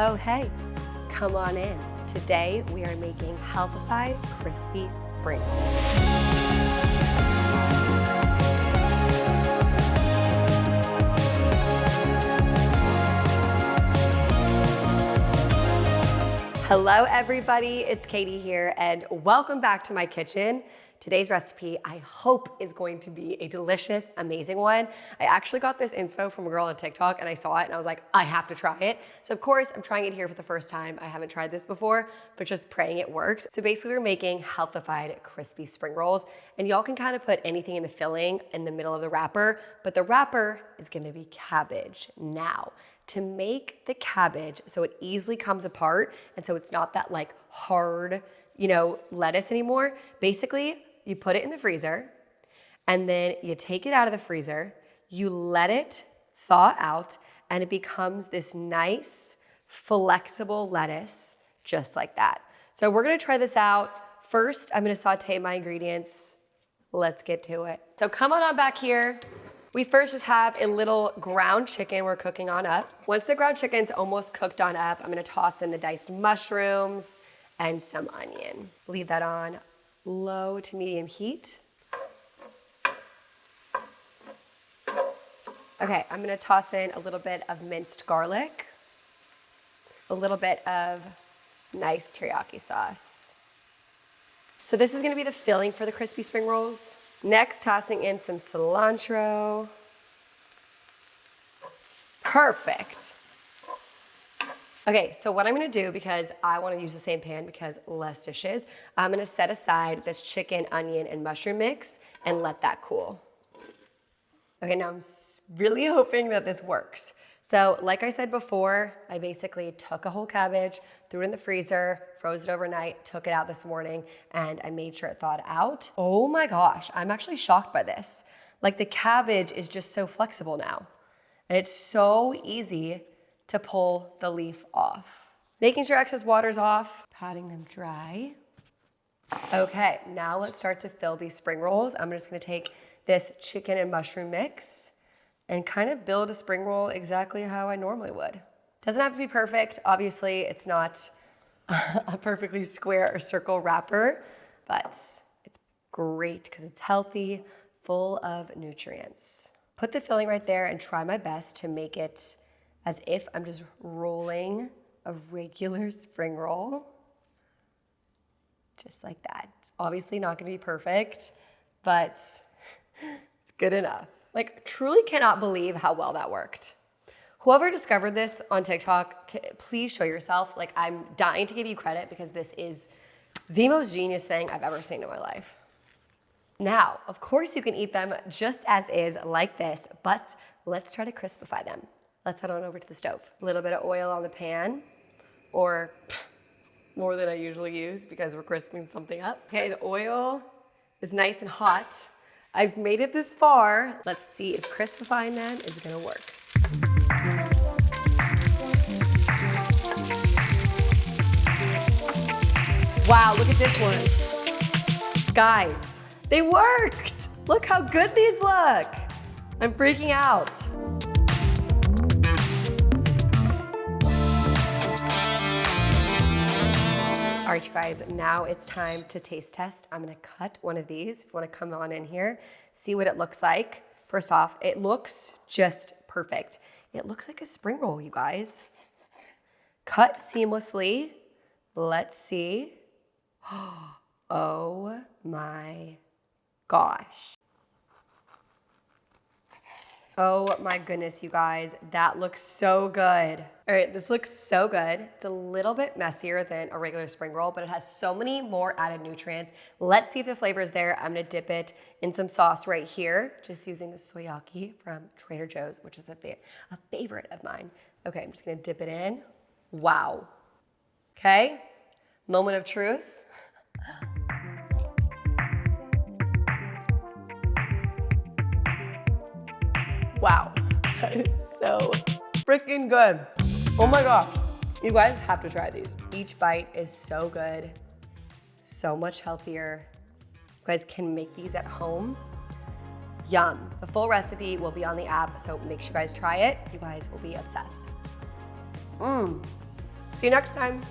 Oh hey, come on in. Today we are making healthified crispy spring rolls. Hello everybody, it's Katie here and welcome back to my kitchen. Today's recipe, I hope, is going to be a delicious, amazing one. I actually got this inspo from a girl on TikTok and I saw it and I was like, I have to try it. So of course, I'm trying it here for the first time. I haven't tried this before, but just praying it works. So basically we're making healthified crispy spring rolls and y'all can kind of put anything in the filling in the middle of the wrapper, but the wrapper is gonna be cabbage. Now, to make the cabbage so it easily comes apart and so it's not that like hard, lettuce anymore, basically, you put it in the freezer and then you take it out of the freezer, you let it thaw out and it becomes this nice, flexible lettuce, just like that. So we're gonna try this out. First, I'm gonna saute my ingredients. Let's get to it. So come on back here. We first just have a little ground chicken we're cooking on up. Once the ground chicken's almost cooked on up, I'm gonna toss in the diced mushrooms and some onion. Leave that on low to medium heat. Okay, I'm gonna toss in a little bit of minced garlic, a little bit of nice teriyaki sauce. So this is gonna be the filling for the crispy spring rolls. Next, tossing in some cilantro. Perfect. Okay, so what I'm gonna do, because I wanna use the same pan because less dishes, I'm gonna set aside this chicken, onion, and mushroom mix and let that cool. Okay, now I'm really hoping that this works. So like I said before, I basically took a whole cabbage, threw it in the freezer, froze it overnight, took it out this morning, and I made sure it thawed out. Oh my gosh, I'm actually shocked by this. Like the cabbage is just so flexible now. And it's so easy to pull the leaf off. Making sure excess water's off, patting them dry. Okay, now let's start to fill these spring rolls. I'm just gonna take this chicken and mushroom mix and kind of build a spring roll exactly how I normally would. Doesn't have to be perfect. Obviously, it's not a perfectly square or circle wrapper, but it's great because it's healthy, full of nutrients. Put the filling right there and try my best to make it as if I'm just rolling a regular spring roll. Just like that. It's obviously not gonna be perfect, but it's good enough. Like, truly cannot believe how well that worked. Whoever discovered this on TikTok, please show yourself. Like, I'm dying to give you credit because this is the most genius thing I've ever seen in my life. Now, of course you can eat them just as is, like this, but let's try to crispify them. Let's head on over to the stove. A little bit of oil on the pan, or more than I usually use because we're crisping something up. Okay, the oil is nice and hot. I've made it this far. Let's see if crispifying them is gonna work. Wow, look at this one. Guys, they worked. Look how good these look. I'm freaking out. All right, you guys, now it's time to taste test. I'm gonna cut one of these. If you wanna come on in here, see what it looks like. First off, it looks just perfect. It looks like a spring roll, you guys. Cut seamlessly. Let's see. Oh my gosh. Oh my goodness, you guys, that looks so good. All right, this looks so good. It's a little bit messier than a regular spring roll, but it has so many more added nutrients. Let's see if the flavor is there. I'm gonna dip it in some sauce right here, just using the soyaki from Trader Joe's, which is a favorite of mine. Okay, I'm just gonna dip it in. Wow. Okay, moment of truth. Wow, that is so freaking good. Oh my gosh, you guys have to try these. Each bite is so good, so much healthier. You guys can make these at home. Yum. The full recipe will be on the app, so make sure you guys try it. You guys will be obsessed. See you next time.